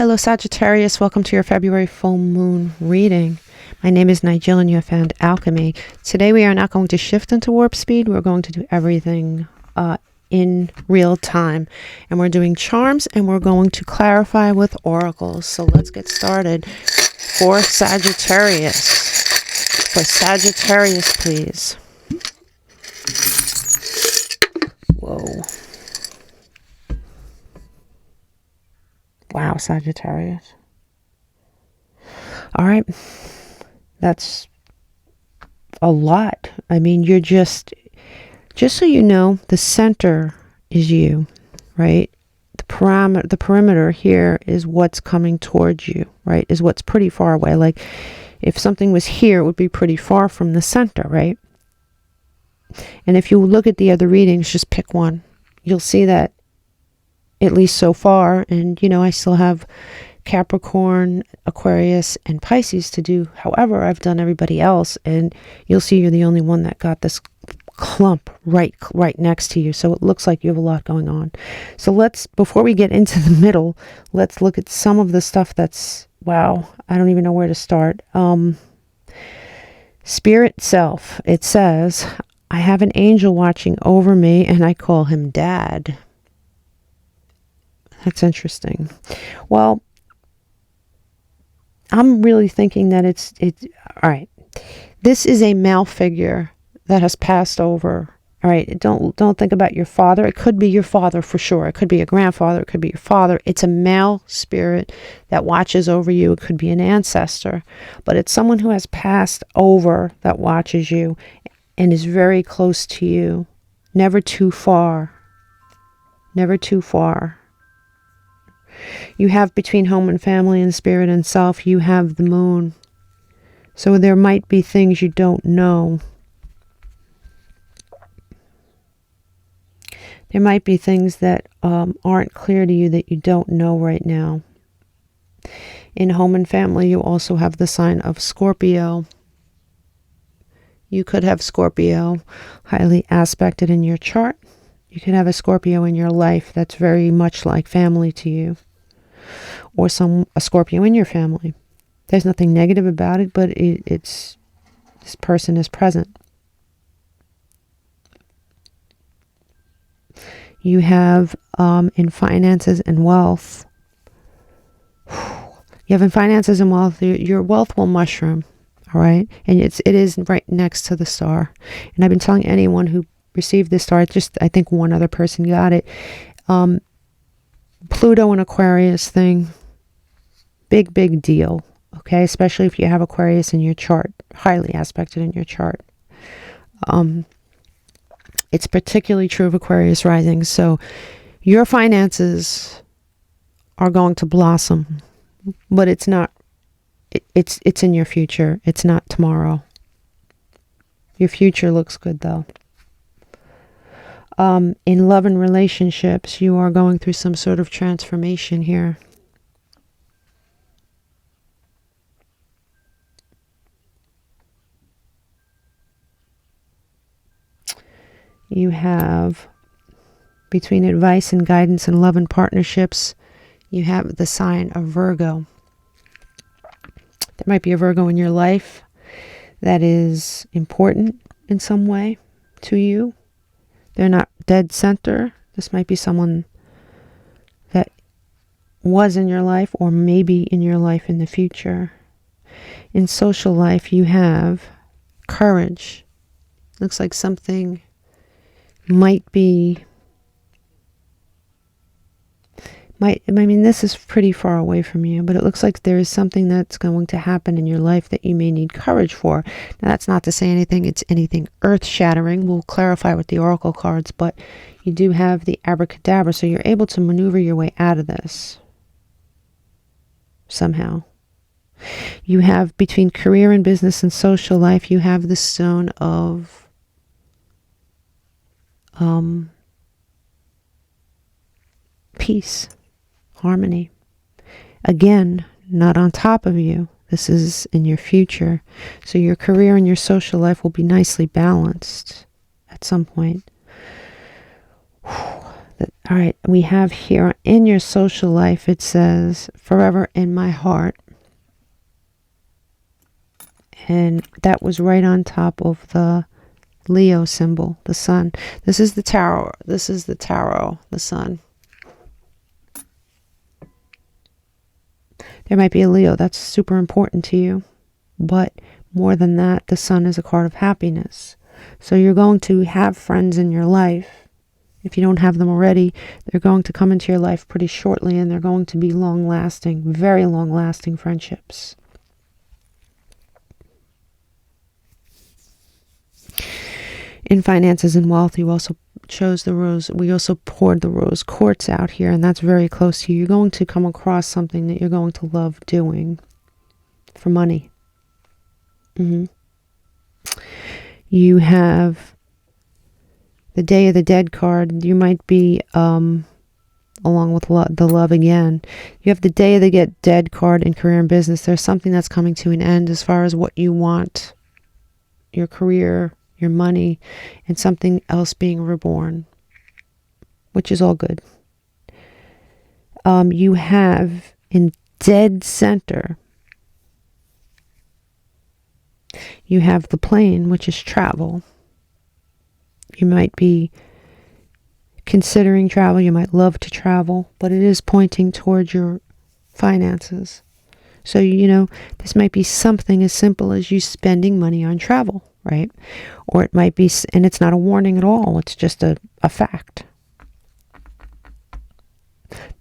Hello Sagittarius, welcome to your February full moon reading. My name is Nigel and you have found Alchemy. Today we are not going to shift into warp speed. We're going to do everything in real time. And we're doing charms and we're going to clarify with oracles. So let's get started. For Sagittarius. For Sagittarius, please. Whoa. Wow, Sagittarius. All right. That's a lot. I mean, you're just so you know, the center is you, right? The perimeter here is what's coming towards you, right? Is what's pretty far away. Like if something was here, it would be pretty far from the center, right? And if you look at the other readings, just pick one. You'll see that at least so far, and you know, I still have Capricorn, Aquarius, and Pisces to do. However, I've done everybody else, and you'll see you're the only one that got this clump right next to you. So it looks like you have a lot going on. So let's, before we get into the middle, let's look at some of the stuff that's, wow, I don't even know where to start. Spirit self, it says, I have an angel watching over me, and I call him Dad. That's interesting. Well, I'm really thinking that it's all right. This is a male figure that has passed over. All right. Don't think about your father. It could be your father for sure. It could be a grandfather. It could be your father. It's a male spirit that watches over you. It could be an ancestor, but it's someone who has passed over that watches you and is very close to you. Never too far. Never too far. You have between home and family and spirit and self, you have the moon. So there might be things you don't know. There might be things that aren't clear to you that you don't know right now. In home and family, you also have the sign of Scorpio. You could have Scorpio highly aspected in your chart. You can have a Scorpio in your life that's very much like family to you. Or a Scorpio in your family. There's nothing negative about it, but it's this person is present. You have in finances and wealth. You have in finances and wealth, your wealth will mushroom, all right? And it is right next to the star. And I've been telling anyone who received this star, just I think one other person got it. Pluto and Aquarius thing, big deal, okay? Especially if you have Aquarius in your chart, highly aspected in your chart. It's particularly true of Aquarius rising. So your finances are going to blossom, but it's not, it's in your future. It's not tomorrow. Your future looks good though. In love and relationships, you are going through some sort of transformation here. You have, between advice and guidance and love and partnerships, you have the sign of Virgo. There might be a Virgo in your life that is important in some way to you. They're not dead center. This might be someone that was in your life or maybe in your life in the future. In social life, you have courage. Looks like something might be, I mean, this is pretty far away from you, but it looks like there is something that's going to happen in your life that you may need courage for. Now, that's not to say it's anything earth-shattering. We'll clarify with the oracle cards, but you do have the abracadabra, so you're able to maneuver your way out of this somehow. You have, between career and business and social life, you have the stone of peace, harmony. Again, not on top of you. This is in your future. So your career and your social life will be nicely balanced at some point. All right, we have here in your social life, it says, forever in my heart. And that was right on top of the Leo symbol, the sun. This is the tarot. This is the tarot, the sun. There might be a Leo that's super important to you. But more than that, the sun is a card of happiness. So you're going to have friends in your life. If you don't have them already, they're going to come into your life pretty shortly, and they're going to be long-lasting, very long-lasting friendships. In finances and wealth, you also chose the rose. We also poured the rose quartz out here, and that's very close to you. You're going to come across something that you're going to love doing for money. You have the Day of the Dead card. You might be, along with the love again. You have the Day of the Dead card in career and business. There's something that's coming to an end as far as what you want, your career, your money, and something else being reborn, which is all good. You have in dead center, you have the plane, which is travel. You might be considering travel. You might love to travel, but it is pointing towards your finances. So, this might be something as simple as you spending money on travel, right? Or it might be, and it's not a warning at all. It's just a fact.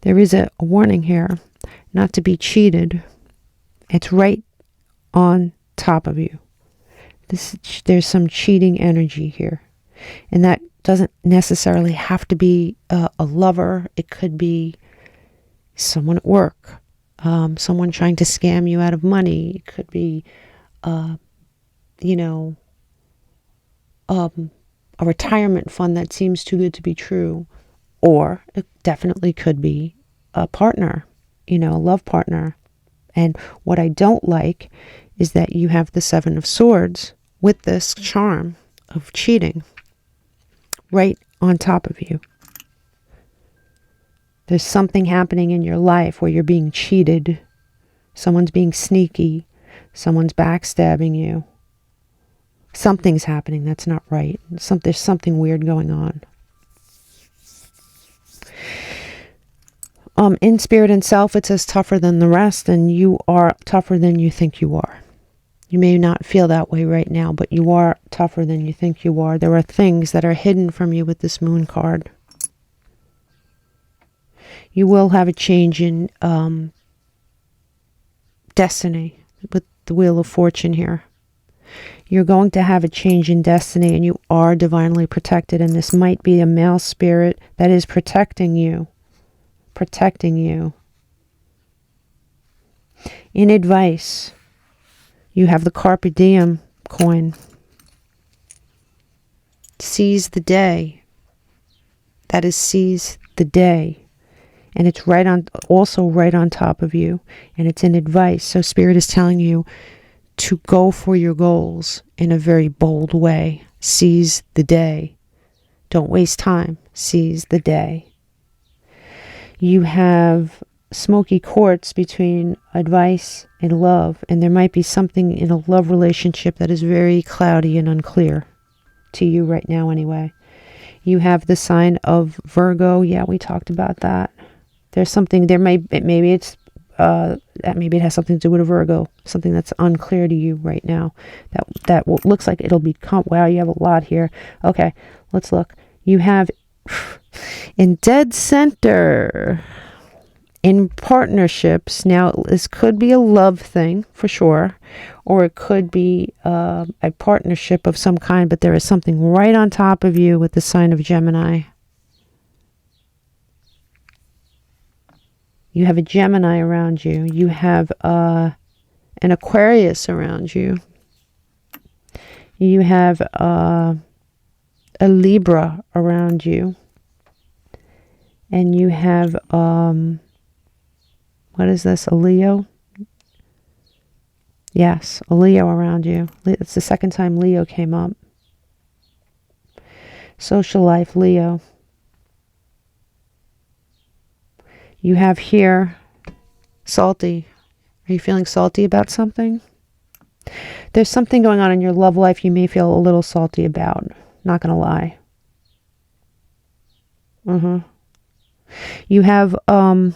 There is a warning here, not to be cheated. It's right on top of you. There's some cheating energy here. And that doesn't necessarily have to be a lover. It could be someone at work, someone trying to scam you out of money. It could be, a retirement fund that seems too good to be true. Or it definitely could be a partner, a love partner. And what I don't like is that you have the Seven of Swords with this charm of cheating right on top of you. There's something happening in your life where you're being cheated. Someone's being sneaky. Someone's backstabbing you. Something's happening that's not right. There's something weird going on. In spirit and self, it says tougher than the rest, and you are tougher than you think you are. You may not feel that way right now, but you are tougher than you think you are. There are things that are hidden from you with this moon card. You will have a change in destiny with the Wheel of Fortune here. You're going to have a change in destiny, and you are divinely protected, and this might be a male spirit that is protecting you. In advice, you have the Carpe Diem coin. Seize the day. That is seize the day. And it's also right on top of you. And it's in advice. So Spirit is telling you to go for your goals in a very bold way. Seize the day. Don't waste time. Seize the day. You have smoky quartz between advice and love, and there might be something in a love relationship that is very cloudy and unclear to you right now anyway. You have the sign of Virgo. Yeah, we talked about that. There's something there. Maybe it has something to do with a Virgo, something that's unclear to you right now. That looks like it'll become. Wow, you have a lot here. Okay, let's look. You have in dead center. In partnerships, now this could be a love thing for sure, or it could be a partnership of some kind, but there is something right on top of you with the sign of Gemini. You have a Gemini around you. You have an Aquarius around you. You have a Libra around you. And you have what is this? A Leo? Yes, a Leo around you. It's the second time Leo came up. Social life, Leo. You have here salty. Are you feeling salty about something? There's something going on in your love life you may feel a little salty about. Not going to lie. You have a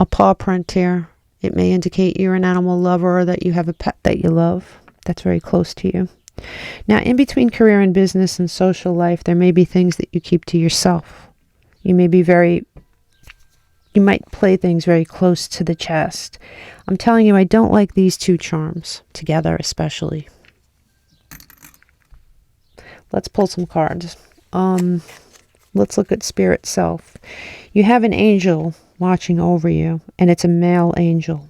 paw print here. It may indicate you're an animal lover or that you have a pet that you love that's very close to you. Now, in between career and business and social life, there may be things that you keep to yourself. You might play things very close to the chest. I'm telling you, I don't like these two charms together, especially. Let's pull some cards. Let's look at spirit self. You have an angel watching over you, and it's a male angel.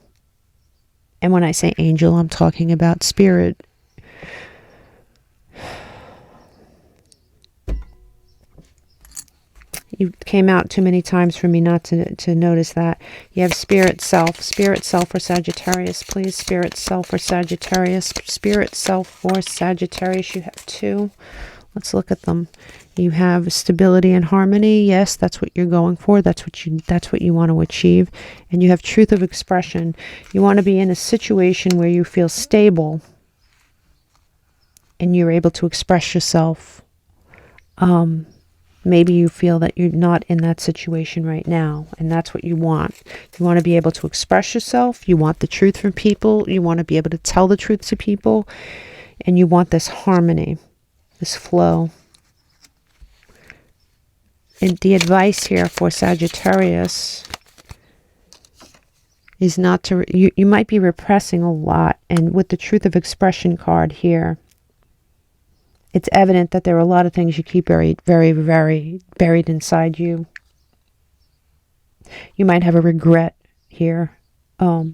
And when I say angel, I'm talking about spirit. You came out too many times for me not to notice that. You have spirit self. Spirit self for Sagittarius, please. Spirit self for Sagittarius. Spirit self for Sagittarius. You have two. Let's look at them. You have stability and harmony. Yes, that's what you're going for. That's what you want to achieve. And you have truth of expression. You want to be in a situation where you feel stable and you're able to express yourself. Maybe you feel that you're not in that situation right now, and that's what you want. You want to be able to express yourself. You want the truth from people. You want to be able to tell the truth to people. And you want this harmony, this flow. And the advice here for Sagittarius is not to... You might be repressing a lot. And with the truth of expression card here, it's evident that there are a lot of things you keep very, very, very buried inside you. You might have a regret here. You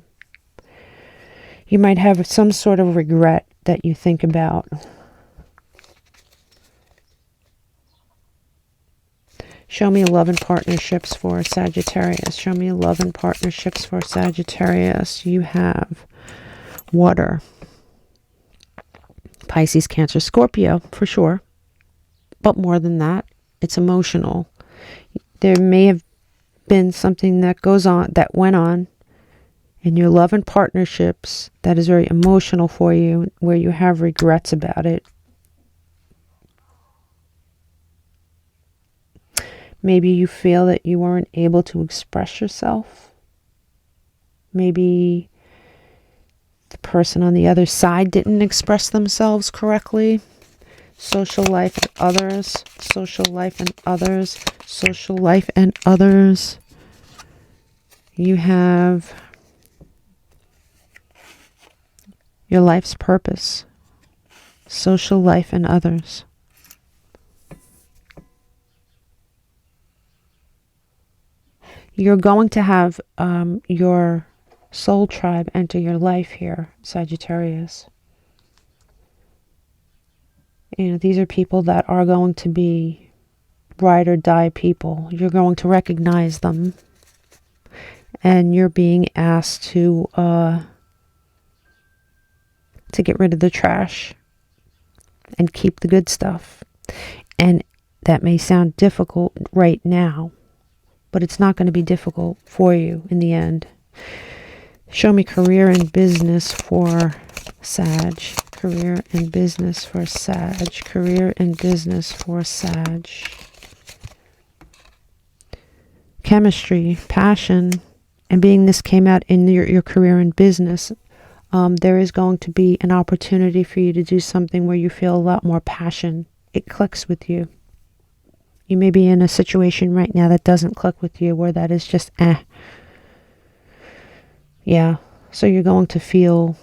might have some sort of regret that you think about. Show me love and partnerships for Sagittarius. Show me love and partnerships for Sagittarius. You have water. Pisces, Cancer, Scorpio, for sure. But more than that, it's emotional. There may have been something that went on in your love and partnerships that is very emotional for you, where you have regrets about it. Maybe you feel that you weren't able to express yourself. Maybe the person on the other side didn't express themselves correctly. Social life and others. Social life and others. Social life and others. You have your life's purpose. Social life and others. You're going to have your soul tribe enter your life here, Sagittarius. You know, these are people that are going to be ride or die people. You're going to recognize them. And you're being asked to get rid of the trash and keep the good stuff. And that may sound difficult right now, but it's not going to be difficult for you in the end. Show me career and business for Sag. Career and business for Sag. Career and business for Sag. Chemistry, passion, and being this came out in your career and business, there is going to be an opportunity for you to do something where you feel a lot more passion. It clicks with you. You may be in a situation right now that doesn't click with you, where that is just Yeah, so you're going to feel,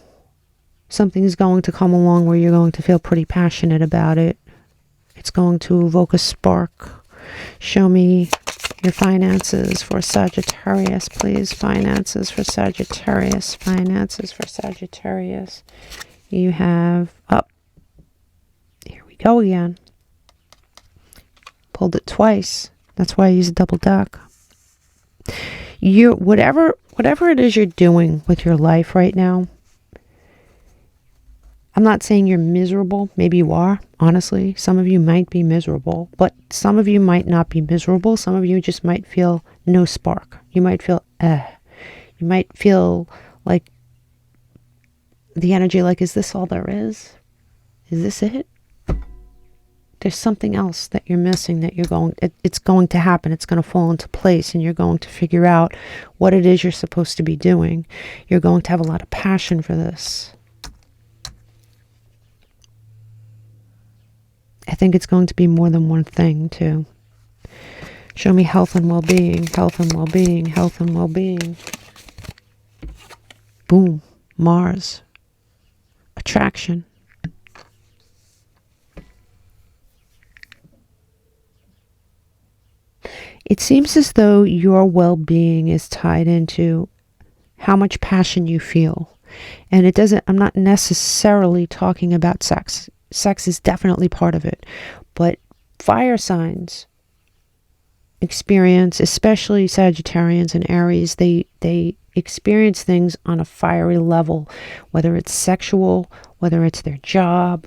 something's going to come along where you're going to feel pretty passionate about it. It's going to evoke a spark. Show me your finances for Sagittarius, please. Finances for Sagittarius. Finances for Sagittarius. You have up. Here we go again. Pulled it twice. That's why I use a double deck. You whatever it is you're doing with your life right now, I'm not saying you're miserable. Maybe you are, honestly. Some of you might be miserable, but some of you might not be miserable. Some of you just might feel no spark. You might feel, You might feel like the energy, like, is this all there is? Is this it? There's something else that you're missing that it's going to happen. It's going to fall into place and you're going to figure out what it is you're supposed to be doing. You're going to have a lot of passion for this. I think it's going to be more than one thing, too. Show me health and well-being, health and well-being, health and well-being. Boom. Mars. Attraction. It seems as though your well-being is tied into how much passion you feel. And I'm not necessarily talking about sex. Sex is definitely part of it, but fire signs experience, especially Sagittarians and Aries, they experience things on a fiery level, whether it's sexual, whether it's their job,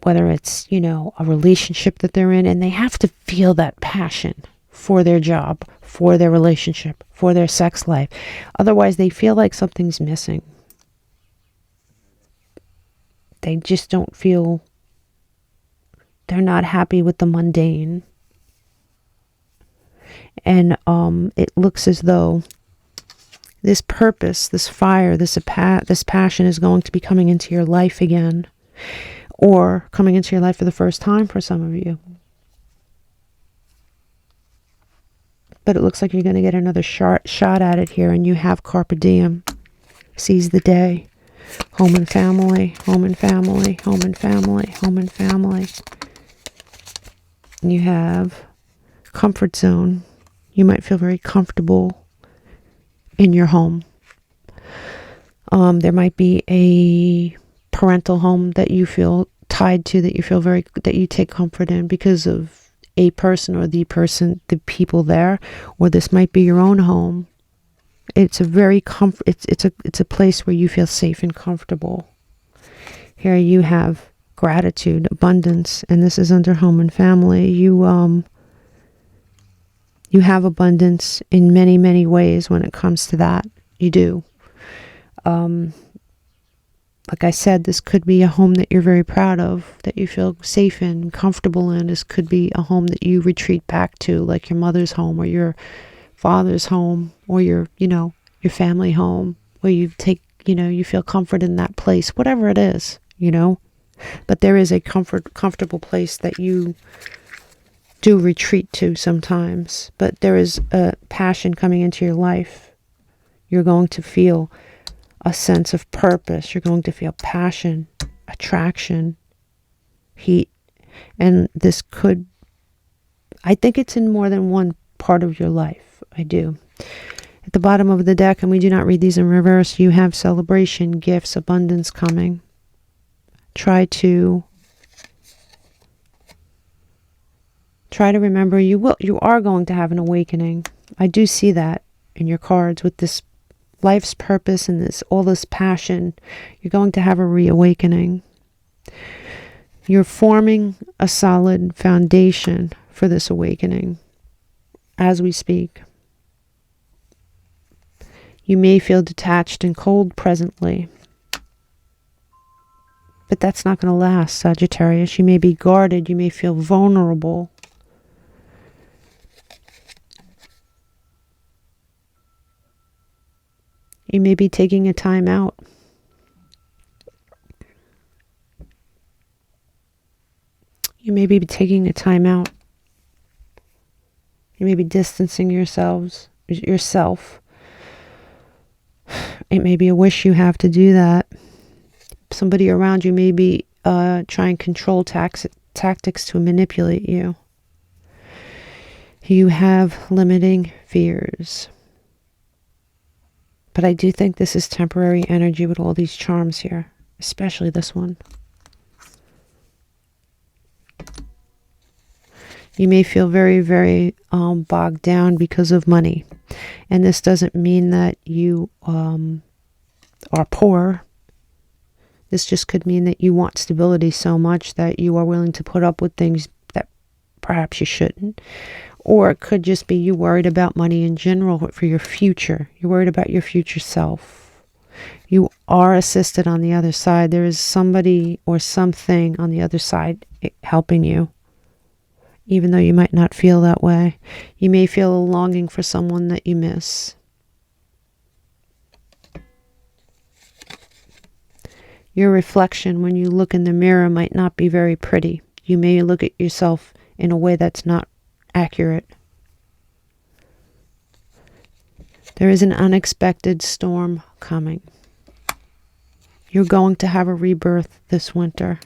whether it's, a relationship that they're in, and they have to feel that passion for their job, for their relationship, for their sex life. Otherwise, they feel like something's missing. They just don't feel, they're not happy with the mundane. And it looks as though this purpose, this fire, this passion is going to be coming into your life again. Or coming into your life for the first time for some of you. But it looks like you're going to get another shot at it here. And you have carpe diem. Seize the day. Home and family, home and family, home and family, home and family. And you have comfort zone. You might feel very comfortable in your home. There might be a parental home that you feel tied to, that you take comfort in because of a person or the people there, or this might be your own home. It's a very it's a place where you feel safe and comfortable. Here you have gratitude, abundance, and this is under home and family. You have abundance in many, many ways when it comes to that. You do. Like I said, this could be a home that you're very proud of, that you feel safe in, comfortable in. This could be a home that you retreat back to, like your mother's home or your father's home or your family home, where you take, you feel comfort in that place, whatever it is, But there is a comfortable place that you do retreat to sometimes. But there is a passion coming into your life. You're going to feel a sense of purpose. You're going to feel passion, attraction, heat. And I think it's in more than one part of your life. I do. At the bottom of the deck, and we do not read these in reverse, you have celebration, gifts, abundance coming. Try to remember you are going to have an awakening. I do see that in your cards with this life's purpose and all this passion. You're going to have a reawakening. You're forming a solid foundation for this awakening as we speak. You may feel detached and cold presently, but that's not going to last, Sagittarius. You may be guarded. You may feel vulnerable. You may be taking a time out. You may be taking a time out. You may be distancing yourself. It may be a wish you have to do that. Somebody around you may be trying control tactics to manipulate you. You have limiting fears. But I do think this is temporary energy with all these charms here, especially this one. You may feel very, very bogged down because of money. And this doesn't mean that you are poor. This just could mean that you want stability so much that you are willing to put up with things that perhaps you shouldn't. Or it could just be you worried about money in general for your future. You're worried about your future self. You are assisted on the other side. There is somebody or something on the other side helping you. Even though you might not feel that way. You may feel a longing for someone that you miss. Your reflection when you look in the mirror might not be very pretty. You may look at yourself in a way that's not accurate. There is an unexpected storm coming. You're going to have a rebirth this winter.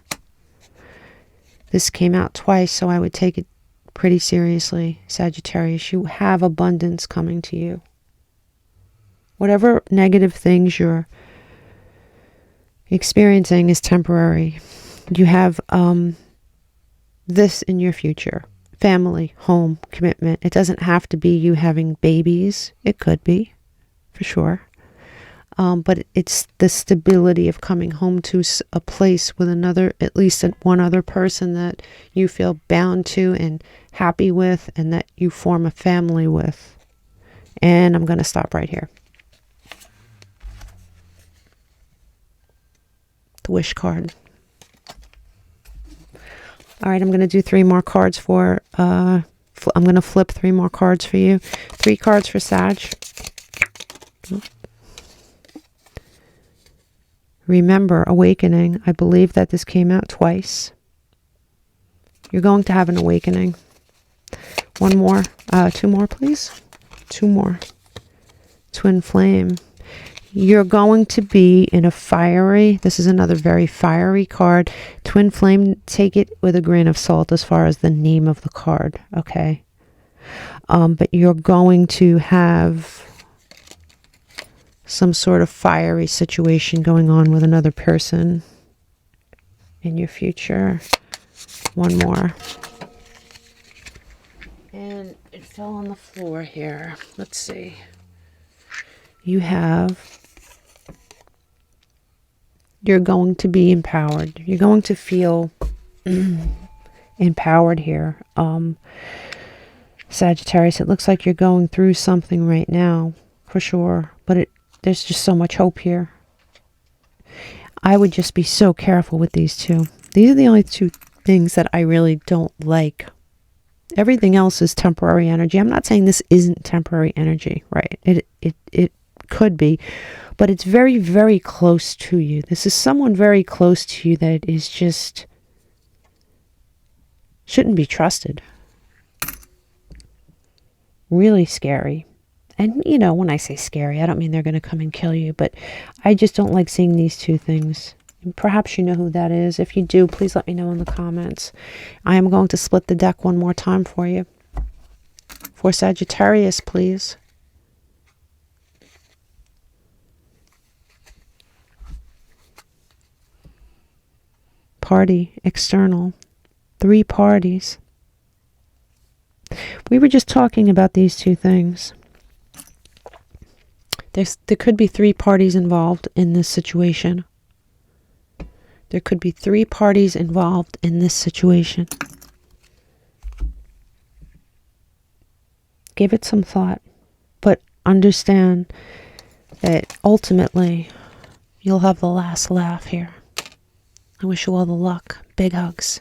This came out twice, so I would take it pretty seriously, Sagittarius. You have abundance coming to you. Whatever negative things you're experiencing is temporary. You have this in your future. Family, home, commitment. It doesn't have to be you having babies. It could be, for sure. But it's the stability of coming home to a place with another, at least one other person that you feel bound to and happy with, and that you form a family with. And I'm going to stop right here. The wish card. All right, I'm going to do 3 more cards for, I'm going to flip 3 more cards for you. 3 cards for Sag. Remember, awakening. I believe that this came out twice. You're going to have an awakening. 1 more, 2 more, please. 2 more. Twin flame. You're going to be in a fiery, this is another very fiery card. Twin flame, take it with a grain of salt as far as the name of the card, okay? But you're going to have some sort of fiery situation going on with another person in your future. 1 more. And it fell on the floor here. Let's see. You have... You're going to be empowered. You're going to feel empowered here. Sagittarius, it looks like you're going through something right now, for sure. But there's just so much hope here. I would just be so careful with these 2. These are the only 2 things that I really don't like. Everything else is temporary energy. I'm not saying this isn't temporary energy, right? It could be. But it's very, very close to you. This is someone very close to you that is just shouldn't be trusted. Really scary. And, you know, when I say scary, I don't mean they're going to come and kill you. But I just don't like seeing these 2 things. And perhaps you know who that is. If you do, please let me know in the comments. I am going to split the deck 1 more time for you. For Sagittarius, please. Party, external, 3 parties. We were just talking about these 2 things. There could be 3 parties involved in this situation. There could be 3 parties involved in this situation. Give it some thought, but understand that ultimately you'll have the last laugh here. I wish you all the luck. Big hugs.